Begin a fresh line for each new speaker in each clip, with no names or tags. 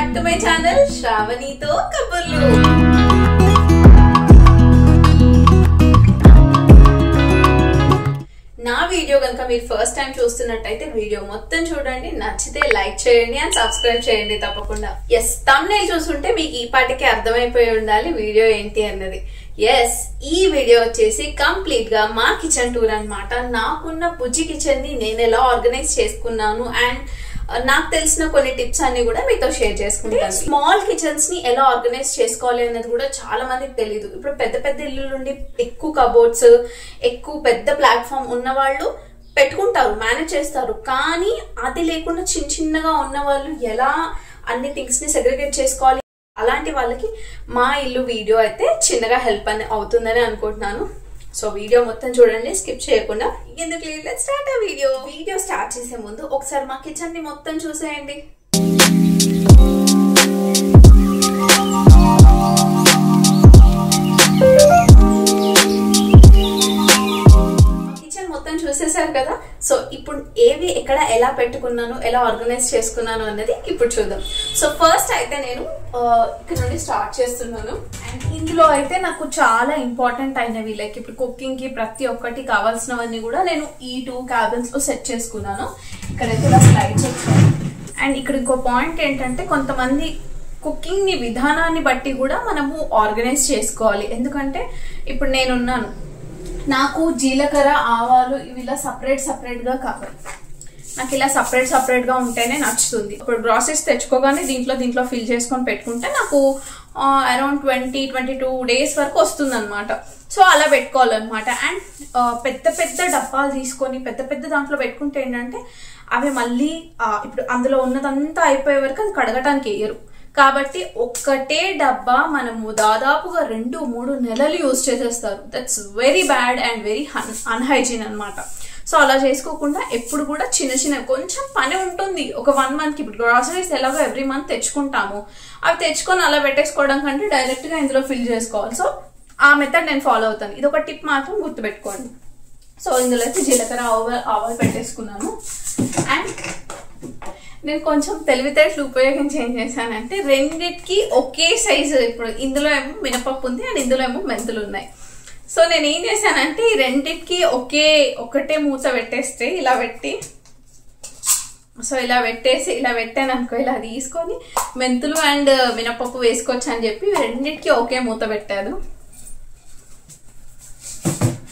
back to my channel Shravanito Kaburlu. నా video గనుక మీరు ఫస్ట్ టైం చూస్తున్నట్టయితే వీడియో మొత్తం చూడండి, నచ్చితే లైక్ చేయండి అండ్ సబ్స్క్రైబ్ చేయండి తప్పకుండా. ఎస్, థంబ్నెయిల్ చూస్తుంటే మీకు ఈ పాటికి అర్థమైపోయి ఉండాలి వీడియో ఏంటి అన్నది. ఎస్, ఈ వీడియో వచ్చేసి కంప్లీట్ గా మా కిచెన్ టూర్ అన్నమాట. నాకున్న బుజ్జి కిచెన్ ని నేను ఎలా ఆర్గనైజ్ చేసుకున్నాను అండ్ నాకు తెలిసిన కొన్ని టిప్స్ అన్ని కూడా మీతో షేర్ చేసుకుంటాను. స్మాల్ కిచెన్స్ ని ఎలా ఆర్గనైజ్ చేసుకోవాలి అనేది కూడా చాలా మందికి తెలియదు. ఇప్పుడు పెద్ద పెద్ద ఇల్లు నుండి ఎక్కువ కబోర్డ్స్, ఎక్కువ పెద్ద ప్లాట్ఫామ్ ఉన్న వాళ్ళు పెట్టుకుంటారు, మేనేజ్ చేస్తారు. కానీ అది లేకుండా చిన్న చిన్నగా ఉన్న వాళ్ళు ఎలా అన్ని థింగ్స్ ని సెగ్రిగేట్ చేసుకోవాలి, అలాంటి వాళ్ళకి మా ఇల్లు వీడియో అయితే చిన్నగా హెల్ప్ అవుతుందని అనుకుంటున్నాను. సో వీడియో మొత్తం చూడండి, స్కిప్ చేయకుండా. ఎందుకు లెట్స్ స్టార్ట్ ఆ వీడియో స్టార్ట్ చేసే ముందు ఒకసారి మా కిచెన్ ని మొత్తం చూసేయండి. మొత్తం చూసేసారు కదా. సో ఇప్పుడు ఏవి ఎక్కడ ఎలా పెట్టుకున్నాను, ఎలా ఆర్గనైజ్ చేసుకున్నాను అన్నది ఇప్పుడు చూద్దాం. సో ఫస్ట్ అయితే నేను ఇక్కడ నుండి స్టార్ట్ చేస్తున్నాను. అండ్ ఇందులో అయితే నాకు చాలా ఇంపార్టెంట్ అయినవి, లైక్ ఇప్పుడు కుకింగ్ కి ప్రతి ఒక్కటి కావాల్సినవన్నీ కూడా నేను ఈ 2 క్యాబిన్స్ లో సెట్ చేసుకున్నాను. ఇక్కడైతే ఇలా స్లైడ్స్ వచ్చాయి. అండ్ ఇక్కడ ఇంకో పాయింట్ ఏంటంటే, కొంతమంది కుకింగ్ ని విధానాన్ని బట్టి కూడా మనము ఆర్గనైజ్ చేసుకోవాలి. ఎందుకంటే ఇప్పుడు నేనున్నాను, నాకు జీలకర్ర, ఆవాలు ఇవి ఇలా సపరేట్ గా కావాలి. నాకు ఇలా సపరేట్ గా ఉంటేనే నచ్చుతుంది. ఇప్పుడు గ్రాసరీస్ తెచ్చుకోగానే దీంట్లో ఫిల్ చేసుకొని పెట్టుకుంటే నాకు అరౌండ్ 20-22 డేస్ వరకు వస్తుంది అనమాట. సో అలా పెట్టుకోవాలన్నమాట. అండ్ పెద్ద డబ్బాలు తీసుకొని పెద్ద దాంట్లో పెట్టుకుంటే ఏంటంటే అవి మళ్ళీ ఇప్పుడు అందులో ఉన్నదంతా అయిపోయే వరకు అది కడగటానికి వేయరు. కాబట్టి ఒక్కటే డబ్బా మనము దాదాపుగా 2-3 నెలలు యూజ్ చేసేస్తారు. That's very bad and very unhygiene అనమాట. సో అలా చేసుకోకుండా ఎప్పుడు కూడా చిన్న కొంచెం పని ఉంటుంది. ఒక 1 మంత్ కి ఇప్పుడు గ్రాసరీస్ ఎలాగో ఎవ్రీ మంత్ తెచ్చుకుంటాము, అవి తెచ్చుకొని అలా పెట్టేసుకోవడం కంటే డైరెక్ట్ గా ఇందులో ఫిల్ చేసుకోవాలి. సో ఆ మెథడ్ నేను ఫాలో అవుతాను. ఇది ఒక టిప్ మాత్రం గుర్తుపెట్టుకోండి. సో ఇందులో అయితే జీలకర్ర, ఆవాలు పెట్టేసుకున్నాను. అండ్ నేను కొంచెం తెలివితేటలు ఉపయోగించి ఏం చేశానంటే, రెండిటికి ఒకే సైజు, ఇప్పుడు ఇందులో ఏమో మినపప్పు ఉంది అండ్ ఇందులో ఏమో మెంతులు ఉన్నాయి. సో నేను ఏం చేశానంటే ఈ రెండిటికి ఒకటే మూత పెట్టేస్తే ఇలా పెట్టి, సో ఇలా పెట్టాను అనుకో, ఇలా తీసుకొని మెంతులు అండ్ మినపప్పు వేసుకోవచ్చు అని చెప్పి రెండిటికి ఒకే మూత పెట్టాను.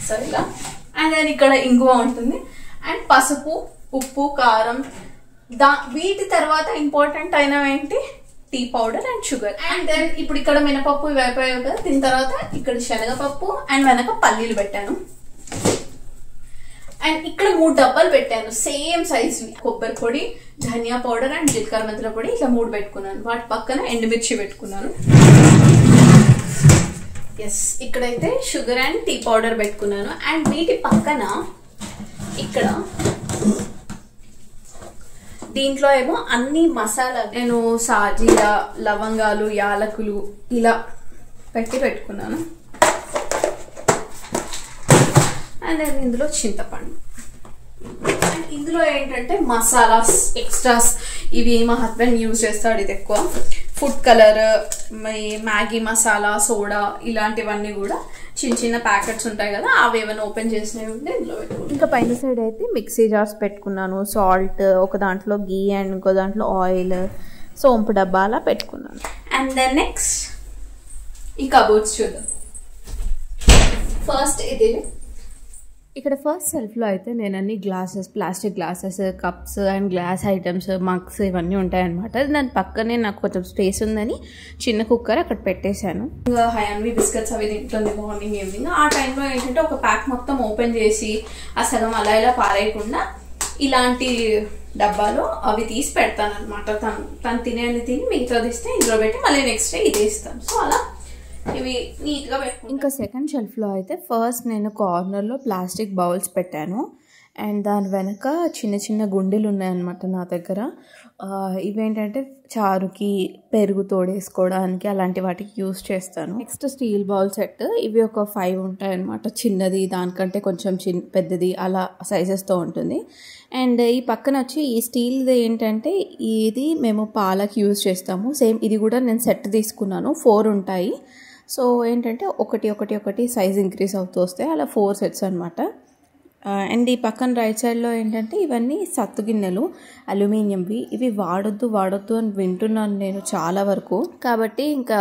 సో ఇలా. అండ్ దెన్ ఇక్కడ ఇంగువ ఉంటుంది అండ్ పసుపు, ఉప్పు, కారం. వీటి తర్వాత ఇంపార్టెంట్ అయినవి ఏంటి, tea powder and sugar. And then ఇప్పుడు ఇక్కడ మినపప్పు ఇవి అయిపోయాయి కదా. దీని తర్వాత ఇక్కడ శనగపప్పు అండ్ వెనక పల్లీలు పెట్టాను. అండ్ ఇక్కడ 3 డబ్బాలు పెట్టాను సేమ్ సైజ్. కొబ్బరి పొడి, ధనియా పౌడర్ అండ్ జీలకర్ర మెంతుల పొడి, ఇట్లా 3 పెట్టుకున్నాను. వాటి పక్కన ఎండుమిర్చి పెట్టుకున్నాను. ఎస్, ఇక్కడైతే షుగర్ అండ్ టీ పౌడర్ పెట్టుకున్నాను. అండ్ వీటి పక్కన ఇక్కడ దీంట్లో ఏమో అన్ని మసాలా, నేను సాజీరా, లవంగాలు, యాలకులు ఇలా పెట్టుకున్నాను. అండ్ నేను ఇందులో చింతపండు. అండ్ ఇందులో ఏంటంటే మసాలాస్, ఎక్స్ట్రాస్, ఇవి మా హస్బెండ్ యూజ్ చేస్తాడు. ఇది ఎక్కువ food colour, Maggi masala, soda ఇలాంటివన్నీ కూడా చిన్న ప్యాకెట్స్ ఉంటాయి కదా, అవి ఏమైనా ఓపెన్ చేసినవి ఉంటే ఇందులో పెట్టుకుంటాను.
ఇంకా పైన సైడ్ అయితే మిక్సీ జార్స్ పెట్టుకున్నాను. సాల్ట్, ఒక దాంట్లో గీ అండ్ ఇంకో దాంట్లో ఆయిల్, సోంపు డబ్బా అలా పెట్టుకున్నాను.
అండ్ దెన్ నెక్స్ట్ ఈ కబోర్డ్స్ చూద్దాం. ఫస్ట్ ఇది
ఇక్కడ ఫస్ట్ సెల్ఫ్లో అయితే నేను అన్ని glasses, plastic glasses, cups and glass items, mugs ఇవన్నీ ఉంటాయన్నమాట. దాని పక్కనే నాకు కొంచెం స్పేస్ ఉందని చిన్న కుక్కర్ అక్కడ పెట్టేశాను.
హయాన్వి బిస్కెట్స్ అవి తింటుంది మార్నింగ్ ఈవినింగ్. ఆ టైంలో ఏంటంటే ఒక ప్యాక్ మొత్తం ఓపెన్ చేసి ఆ సగం అలా ఇలా పారేయకుండా ఇలాంటి డబ్బాలో అవి తీసి పెడతాను అనమాట. తను తినేది తిని మిగతాది ఇస్తే ఇందులో పెట్టి మళ్ళీ నెక్స్ట్ డే ఇది ఇస్తాను. సో అలా ఇవి నీట్ గా పెట్టుకుంటాను.
ఇంకా సెకండ్ షెల్ఫ్లో అయితే ఫస్ట్ నేను కార్నర్లో ప్లాస్టిక్ బౌల్స్ పెట్టాను. అండ్ దాని వెనక చిన్న చిన్న గుండెలు ఉన్నాయన్నమాట నా దగ్గర. ఇవేంటంటే చారుకి పెరుగు తోడేసుకోవడానికి అలాంటి వాటికి యూస్ చేస్తాను. నెక్స్ట్ స్టీల్ బౌల్ సెట్, ఇవి ఒక 5 ఉంటాయన్నమాట. చిన్నది, దానికంటే కొంచెం పెద్దది, అలా సైజెస్తో ఉంటుంది. అండ్ ఈ పక్కన వచ్చి ఈ స్టీల్ది ఏంటంటే ఇది మేము పాలకి యూజ్ చేస్తాము. సేమ్ ఇది కూడా నేను సెట్ తీసుకున్నాను, 4 ఉంటాయి. సో ఏంటంటే ఒకటి సైజ్ ఇంక్రీజ్ అవుతూ వస్తాయి, అలా 4 సెట్స్ అనమాట. అండ్ ఈ పక్కన రైట్ సైడ్లో ఏంటంటే ఇవన్నీ సత్తు గిన్నెలు, అల్యూమినియంవి. ఇవి వాడొద్దు అని వింటున్నాను నేను చాలా వరకు. కాబట్టి ఇంకా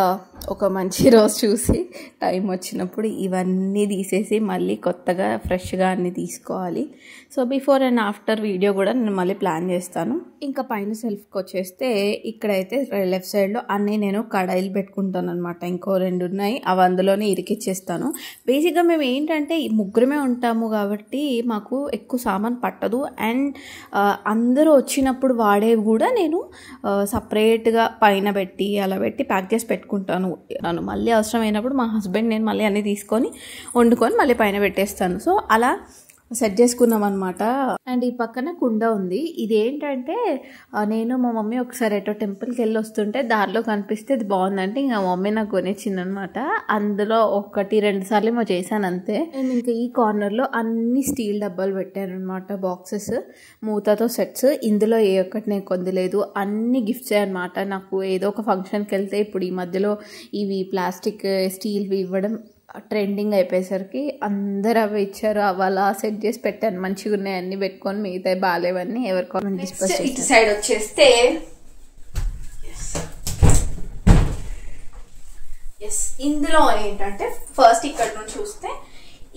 ఒక మంచి రోజు చూసి టైం వచ్చినప్పుడు ఇవన్నీ తీసేసి మళ్ళీ కొత్తగా ఫ్రెష్గా అన్నీ తీసుకోవాలి. So before and after video కూడా నేను మళ్ళీ ప్లాన్ చేస్తాను. ఇంకా పైన సెల్ఫ్కి వచ్చేస్తే ఇక్కడైతే లెఫ్ట్ సైడ్లో అన్నీ నేను కడాయిలు పెట్టుకుంటాను అనమాట. ఇంకో 2 ఉన్నాయి, అవి అందులోనే ఇరికిచ్చేస్తాను. బేసిక్గా మేము ఏంటంటే ముగ్గురమే ఉంటాము కాబట్టి మాకు ఎక్కువ సామాన్ పట్టదు. అండ్ అందరూ వచ్చినప్పుడు వాడేవి కూడా నేను సపరేట్గా పైన పెట్టి అలా పెట్టి ప్యాక్ చేసి పెట్టుకుంటాను. మళ్ళీ అవసరమైనప్పుడు మా హస్బెండ్ నేను మళ్ళీ అన్నీ తీసుకొని వండుకొని మళ్ళీ పైన పెట్టేస్తాను. సో అలా సెట్ చేసుకున్నాం అనమాట. అండ్ ఈ పక్కన కుండ ఉంది. ఇది ఏంటంటే నేను మా మమ్మీ ఒకసారి ఎటో టెంపుల్కి వెళ్ళి వస్తుంటే దారిలో కనిపిస్తే ఇది బాగుందంటే ఇంకా మమ్మీ నాకు కొనిచ్చింది అనమాట. అందులో 1-2 సార్లు ఏమో చేశాను అంతే. నేను ఇంకా ఈ కార్నర్లో అన్ని స్టీల్ డబ్బాలు పెట్టాను అనమాట, బాక్సెస్ మూతతో సెట్స్. ఇందులో ఏ ఒక్కటి నేను కొందలేదు, అన్ని గిఫ్ట్సే అనమాట. నాకు ఏదో ఒక ఫంక్షన్కి వెళ్తే ఇప్పుడు ఈ మధ్యలో ఇవి ప్లాస్టిక్ స్టీల్వి ఇవ్వడం ట్రెండింగ్ అయిపోయేసరికి అందరు అవి ఇచ్చారు. అవి అలా సెట్ చేసి పెట్టాను, మంచిగా ఉన్నాయి అన్ని పెట్టుకొని, మిగతా బాగాలేవన్నీ ఎవరికో డిస్కస్ చేసి.
ఇటు సైడ్ వచ్చేస్తే ఇందులో ఏంటంటే ఫస్ట్ ఇక్కడ నుంచి చూస్తే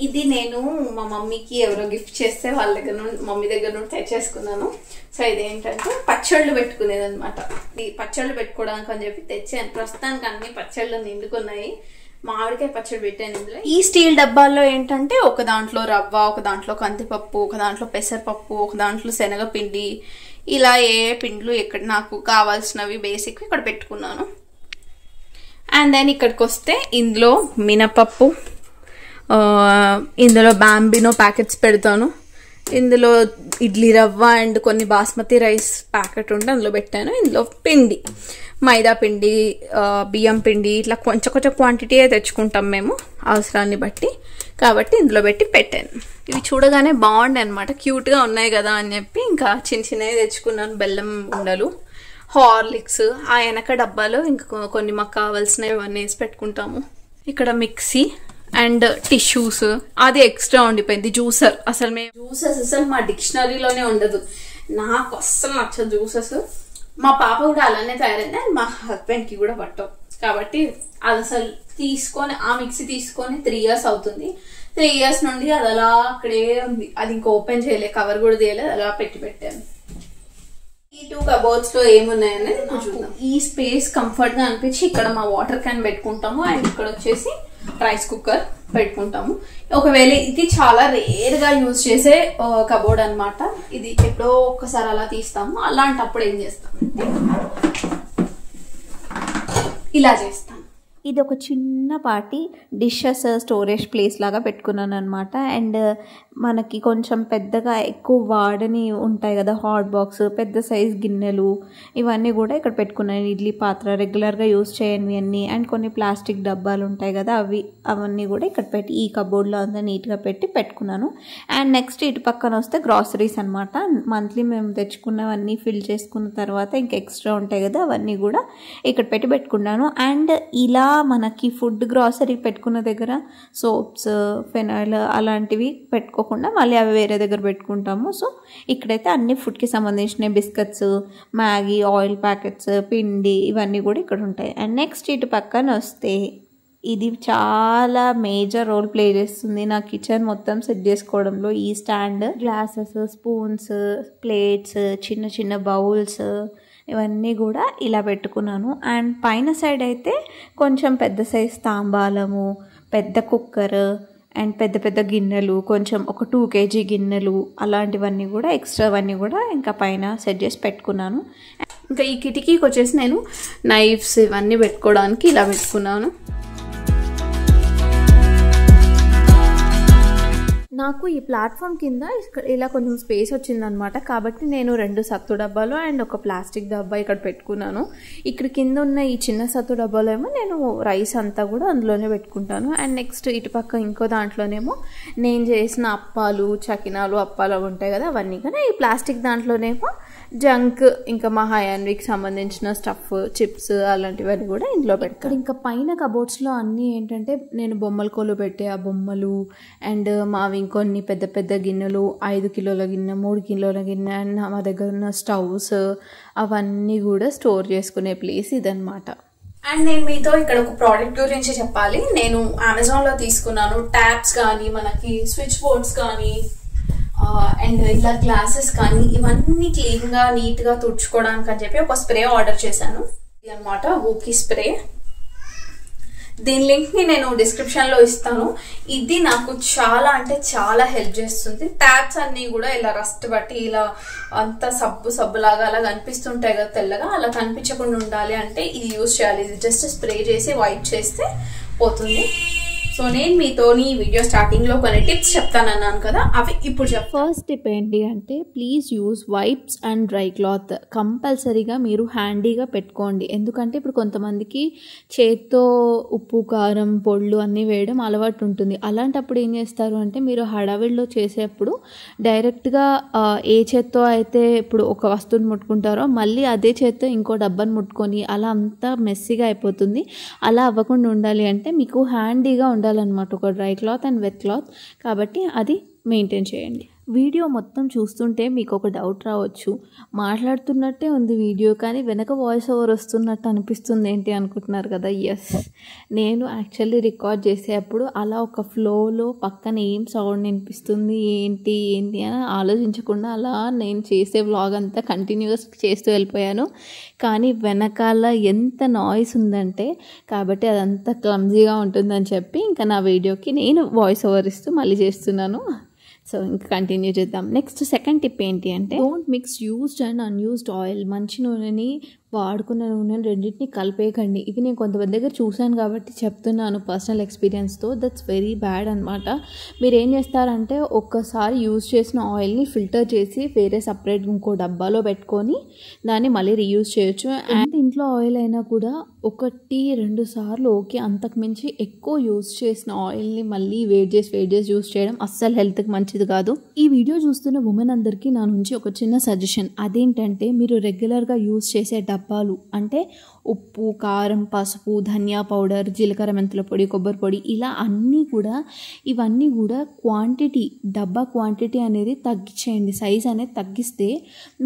ఇది నేను మా మమ్మీకి ఎవరో గిఫ్ట్ చేస్తే వాళ్ళ దగ్గర నుండి, మమ్మీ దగ్గర నుండి తెచ్చేసుకున్నాను. సో ఇదేంటంటే పచ్చళ్ళు పెట్టుకునేది అనమాట. ఈ పచ్చళ్ళు పెట్టుకోవడానికి అని చెప్పి తెచ్చాను. ప్రస్తుతానికి అన్ని పచ్చళ్ళు నిండుకున్నాయి. మామిడికాయ పచ్చడి పెట్టాను ఇందులో. ఈ స్టీల్ డబ్బాల్లో ఏంటంటే ఒక దాంట్లో రవ్వ, ఒక దాంట్లో కందిపప్పు, ఒక దాంట్లో పెసరపప్పు, ఒక దాంట్లో శనగపిండి, ఇలా ఏ పిండ్లు ఇక్కడ నాకు కావాల్సినవి బేసిక్ ఇక్కడ పెట్టుకున్నాను. అండ్ దెన్ ఇక్కడికి వస్తే ఇందులో మినపప్పు, ఇందులో బాంబినో ప్యాకెట్స్ పెడతాను. ఇందులో ఇడ్లీ రవ్వ అండ్ కొన్ని బాస్మతి రైస్ ప్యాకెట్ ఉంటే అందులో పెట్టాను. ఇందులో పిండి, మైదా పిండి, బియ్యం పిండి, ఇట్లా కొంచెం క్వాంటిటీ తెచ్చుకుంటాం మేము అవసరాన్ని బట్టి. కాబట్టి ఇందులో పెట్టి పెట్టాను. ఇవి చూడగానే బాగుండే అనమాట, క్యూట్గా ఉన్నాయి కదా అని చెప్పి ఇంకా చిన్నవి తెచ్చుకున్నాను. బెల్లం ఉండలు, హార్లిక్స్, ఆ వెనక డబ్బాలో ఇంకా కొన్ని మాకు కావాల్సినవి అవన్నీ వేసి పెట్టుకుంటాము. ఇక్కడ మిక్సీ అండ్ టిష్యూస్, అది ఎక్స్ట్రా ఉండిపోయింది. జ్యూసర్, అసలు మేము జ్యూసెస్ అసలు మా డిక్షనరీలోనే ఉండదు. నాకు అస్సలు నచ్చదు జ్యూసెస్. మా పాప కూడా అలానే తయారైంది అండ్ మా హస్బెండ్కి కూడా పట్టవు. కాబట్టి అది అసలు తీసుకొని, ఆ మిక్సీ తీసుకొని 3 years అవుతుంది. 3 years నుండి అది అలా అక్కడే ఉంది. అది ఇంకా ఓపెన్ చేయలే, కవర్ కూడా తీయలేదు, అలా పెట్టాను. ఈ 2 కబోర్డ్స్ లో ఏమున్నాయనేది చూద్దాం. ఈ స్పేస్ కంఫర్ట్ గా అనిపించి ఇక్కడ మా వాటర్ క్యాన్ పెట్టుకుంటాము. అండ్ ఇక్కడ వచ్చేసి రైస్ కుక్కర్ పెట్టుకుంటాము. ఒకవేళ ఇది చాలా రేర్ గా యూజ్ చేసే కబోర్డ్ అనమాట. ఇది ఎప్పుడో ఒక్కసారి అలా తీస్తాము. అలాంటప్పుడు ఏం చేస్తామంటే ఇలా చేస్తాం.
ఇది ఒక చిన్నపాటి డిషెస్ స్టోరేజ్ ప్లేస్ లాగా పెట్టుకున్నాను అనమాట. అండ్ మనకి కొంచెం పెద్దగా ఎక్కువ వాడని ఉంటాయి కదా, హాట్ బాక్స్, పెద్ద సైజ్ గిన్నెలు, ఇవన్నీ కూడా ఇక్కడ పెట్టుకున్నాను. ఇడ్లీ పాత్ర, రెగ్యులర్గా యూజ్ చేయనివి అన్నీ, అండ్ కొన్ని ప్లాస్టిక్ డబ్బాలు ఉంటాయి కదా, అవన్నీ కూడా ఇక్కడ పెట్టి ఈ కబోర్డ్లో అంతా నీట్గా పెట్టుకున్నాను. అండ్ నెక్స్ట్ ఇటు పక్కన వస్తే గ్రాసరీస్ అనమాట. మంత్లీ మేము తెచ్చుకున్నవన్నీ ఫిల్ చేసుకున్న తర్వాత ఇంకా ఎక్స్ట్రా ఉంటాయి కదా, అవన్నీ కూడా ఇక్కడ పెట్టుకున్నాను. అండ్ ఇలా మనకి ఫుడ్ గ్రాసరీ పెట్టుకున్న దగ్గర సోప్స్, ఫెనాయిల్ అలాంటివి పెట్టుకోకుండా మళ్ళీ అవి వేరే దగ్గర పెట్టుకుంటాము. సో ఇక్కడైతే అన్ని ఫుడ్కి సంబంధించిన బిస్కెట్స్, మ్యాగీ, ఆయిల్ ప్యాకెట్స్, పిండి, ఇవన్నీ కూడా ఇక్కడ ఉంటాయి. అండ్ నెక్స్ట్ ఇటు పక్కన వస్తే ఇది చాలా మేజర్ రోల్ ప్లే చేస్తుంది నా కిచెన్ మొత్తం సెట్ చేసుకోవడంలో. ఈ స్టాండ్, గ్లాసెస్, స్పూన్స్, ప్లేట్స్, చిన్న చిన్న బౌల్స్, ఇవన్నీ కూడా ఇలా పెట్టుకున్నాను. అండ్ పైన సైడ్ అయితే కొంచెం పెద్ద సైజ్ తాంబాలము, పెద్ద కుక్కర్ అండ్ పెద్ద పెద్ద గిన్నెలు, కొంచెం ఒక 2 kg గిన్నెలు, అలాంటివన్నీ కూడా ఎక్స్ట్రావన్నీ కూడా ఇంకా పైన సెట్ చేసి పెట్టుకున్నాను.
ఇంకా ఈ కిటికీకి వచ్చేసి నేను నైఫ్స్ ఇవన్నీ పెట్టుకోవడానికి ఇలా పెట్టుకున్నాను.
నాకు ఈ ప్లాట్ఫామ్ కింద ఇలా కొంచెం స్పేస్ వచ్చిందనమాట. కాబట్టి నేను 2 సత్తు డబ్బాలు అండ్ ఒక ప్లాస్టిక్ డబ్బా ఇక్కడ పెట్టుకున్నాను. ఇక్కడ కింద ఉన్న ఈ చిన్న సత్తు డబ్బాలో ఏమో నేను రైస్ అంతా కూడా అందులోనే పెట్టుకుంటాను. అండ్ నెక్స్ట్ ఇటుపక్క ఇంకో దాంట్లోనేమో నేను చేసిన అప్పాలు, చకినాలు, అప్పాలు ఉంటాయి కదా అవన్నీ. కానీ ఈ ప్లాస్టిక్ దాంట్లోనేమో జంక్, ఇంకా మా హయాన్వికి సంబంధించిన స్టఫ్, చిప్స్ అలాంటివన్నీ కూడా ఇంట్లో పెడతాను. ఇంకా పైన కబోర్డ్స్లో అన్నీ ఏంటంటే నేను బొమ్మల కోలు పెట్టే ఆ బొమ్మలు అండ్ మావి ఇంకొన్ని పెద్ద పెద్ద గిన్నెలు, 5 కిలోల గిన్నె, 3 కిలోల గిన్నె అండ్ మా దగ్గర ఉన్న స్టవ్స్ అవన్నీ కూడా స్టోర్ చేసుకునే ప్లేస్ ఇదనమాట.
అండ్ నేను మీతో ఇక్కడ ఒక ప్రోడక్ట్ గురించి చెప్పాలి. నేను అమెజాన్లో తీసుకున్నాను. ట్యాప్స్ కానీ, మనకి స్విచ్ బోర్డ్స్ కానీ అండ్ ఇలా గ్లాసెస్ కానీ ఇవన్నీ క్లీన్గా నీట్గా తుడుచుకోవడానికి అని చెప్పి ఒక స్ప్రే ఆర్డర్ చేశాను. ఇది అనమాట ఊకీ స్ప్రే. దీని లింక్ని నేను డిస్క్రిప్షన్లో ఇస్తాను. ఇది నాకు చాలా అంటే చాలా హెల్ప్ చేస్తుంది. ట్యాప్స్ అన్నీ కూడా ఇలా రస్ట్ బట్టి ఇలా అంత సబ్బులాగా అలా కనిపిస్తుంటాయి కదా తెల్లగా, అలా కనిపించకుండా ఉండాలి అంటే ఇది యూజ్ చేయాలి. ఇది జస్ట్ స్ప్రే చేసి వైప్ చేస్తే పోతుంది. సో నేను మీతో ఈ వీడియో స్టార్టింగ్లో కొన్ని టిప్స్ చెప్తానన్నాను కదా, అవి ఇప్పుడు
ఫస్ట్ టిప్ ఏంటి అంటే please use wipes and dry cloth. కంపల్సరీగా మీరు హ్యాండీగా పెట్టుకోండి. ఎందుకంటే ఇప్పుడు కొంతమందికి చేత్తో ఉప్పు, కారం, పొళ్ళు అన్నీ వేయడం అలవాటు ఉంటుంది. అలాంటప్పుడు ఏం చేస్తారు అంటే మీరు హడావిడిలో చేసేప్పుడు డైరెక్ట్గా ఏ చేత్తో అయితే ఇప్పుడు ఒక వస్తువుని ముట్టుకుంటారో మళ్ళీ అదే చేత్తో ఇంకో డబ్బాను ముట్టుకొని అలా అంతా మెస్సీగా అయిపోతుంది. అలా అవ్వకుండా ఉండాలి అంటే మీకు హ్యాండీగా ఉండాలన్నమాట, ఒక dry cloth and wet cloth. కాబట్టి అది మెయింటైన్ చేయండి. వీడియో మొత్తం చూస్తుంటే మీకు ఒక డౌట్ రావచ్చు, మాట్లాడుతున్నట్టే ఉంది వీడియో కానీ వెనక వాయిస్ ఓవర్ వస్తున్నట్టు అనిపిస్తుంది ఏంటి అనుకుంటున్నారు కదా. ఎస్, నేను యాక్చువల్లీ రికార్డ్ చేసేటప్పుడు అలా ఒక ఫ్లోలో పక్కన ఏం సౌండ్ వినిపిస్తుంది ఏంటి అని ఆలోచించకుండా అలా నేను చేసే వ్లాగ్ అంతా కంటిన్యూస్ చేస్తూ వెళ్ళిపోయాను. కానీ వెనకాల ఎంత నాయిస్ ఉందంటే కాబట్టి అదంతా క్లమ్జీగా ఉంటుందని చెప్పి ఇంకా నా వీడియోకి నేను వాయిస్ ఓవర్ ఇస్తూ మళ్ళీ చేస్తున్నాను. సో ఇంకా కంటిన్యూ చేద్దాం. నెక్స్ట్ సెకండ్ టిప్ ఏంటి అంటే don't mix used and unused oil. మంచి నూనెని, వాడుకున్న నూనెని రెండింటిని కలిపేయకండి. ఇది నేను కొంతమంది దగ్గర చూశాను కాబట్టి చెప్తున్నాను పర్సనల్ ఎక్స్పీరియన్స్తో. దట్స్ వెరీ బ్యాడ్ అనమాట. మీరు ఏం చేస్తారంటే ఒక్కసారి యూజ్ చేసిన ఆయిల్ని ఫిల్టర్ చేసి వేరే సపరేట్ ఇంకో డబ్బాలో పెట్టుకొని దాన్ని మళ్ళీ రీయూజ్ చేయొచ్చు. అండ్ ఇంట్లో ఆయిల్ అయినా కూడా 1-2 సార్లు ఓకే, అంతకుమించి ఎక్కువ యూజ్ చేసిన ఆయిల్ని మళ్ళీ వేడి చేసి యూజ్ చేయడం అస్సలు హెల్త్కి మంచిది కాదు. ఈ వీడియో చూస్తున్న ఉమెన్ అందరికీ నా నుంచి ఒక చిన్న సజెషన్. అదేంటంటే మీరు రెగ్యులర్గా యూజ్ చేసే డబ్బాలు అంటే ఉప్పు, కారం, పసుపు, ధనియా పౌడర్, జీలకర్ర మెంతుల పొడి, కొబ్బరి పొడి ఇలా ఇవన్నీ కూడా క్వాంటిటీ, డబ్బా క్వాంటిటీ అనేది తగ్గించేయండి. సైజ్ అనేది తగ్గిస్తే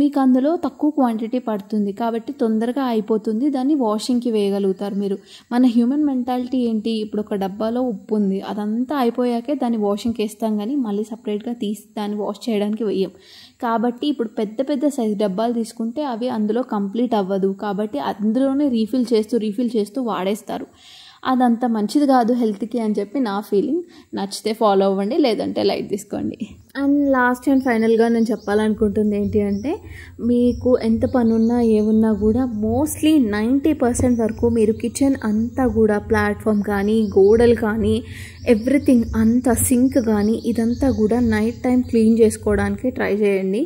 మీకు అందులో తక్కువ క్వాంటిటీ పడుతుంది కాబట్టి తొందరగా అయిపోతుంది. దాన్ని వాషింగ్కి వేయగలుగుతారు మీరు. మన హ్యూమన్ మెంటాలిటీ ఏంటి, ఇప్పుడు ఒక డబ్బాలో ఉప్పు ఉంది, అదంతా అయిపోయాకే దాన్ని వాషింగ్కి వేస్తాం కానీ మళ్ళీ సపరేట్గా తీసి దాన్ని వాష్ చేయడానికి వేయం. కాబట్టి ఇప్పుడు పెద్ద సైజ్ డబ్బాలు తీసుకుంటే అవి అందులో కంప్లీట్ అవ్వదు. కాబట్టి అందులోనే రీఫిల్ చేస్తూ వాడేస్తారు. అదంతా మంచిది కాదు హెల్త్కి అని చెప్పి నా ఫీలింగ్. నచ్చితే ఫాలో అవ్వండి, లేదంటే లైట్ తీసుకోండి. అండ్ లాస్ట్ అండ్ ఫైనల్గా నేను చెప్పాలనుకుంటుంది ఏంటి అంటే మీకు ఎంత పనున్నా ఏమున్నా కూడా మోస్ట్లీ 90% వరకు మీరు కిచెన్ అంతా కూడా ప్లాట్ఫామ్ కానీ, గోడలు కానీ, ఎవ్రీథింగ్ అంతా సింక్ కానీ ఇదంతా కూడా నైట్ టైం క్లీన్ చేసుకోవడానికి ట్రై చేయండి.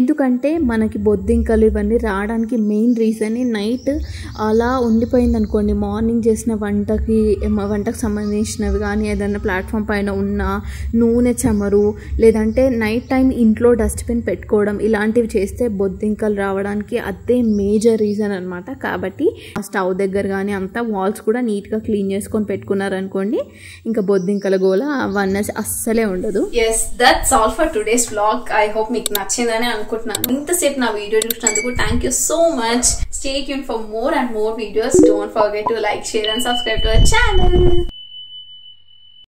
ఎందుకంటే మనకి బొద్దింకలు ఇవన్నీ రావడానికి మెయిన్ రీజన్ నైట్ అలా ఉండిపోయింది అనుకోండి. మార్నింగ్ చేసిన వంటకు సంబంధించినవి కానీ ఏదైనా ప్లాట్ఫామ్ పైన ఉన్న నూనె చమరు, లేదంటే నైట్ టైం ఇంట్లో డస్ట్బిన్ పెట్టుకోవడం ఇలాంటివి చేస్తే బొద్దింకలు రావడానికి అదే మేజర్ రీజన్ అనమాట. కాబట్టి స్టవ్ దగ్గర కానీ అంతా వాల్స్ కూడా నీట్గా క్లీన్ చేసుకొని పెట్టుకున్నారనుకోండి ఇంకా బొద్దింకల గోల అవన్నీ అస్సలే ఉండదు.
Yes, that's all for today's vlog. I hope మీకు నచ్చిందని అనుకుంటున్నాను. ఇంతసేపు నా వీడియో చూసినందుకు thank you so much. Stay tune for more and more videos. Don't forget to like, share and subscribe to our channel.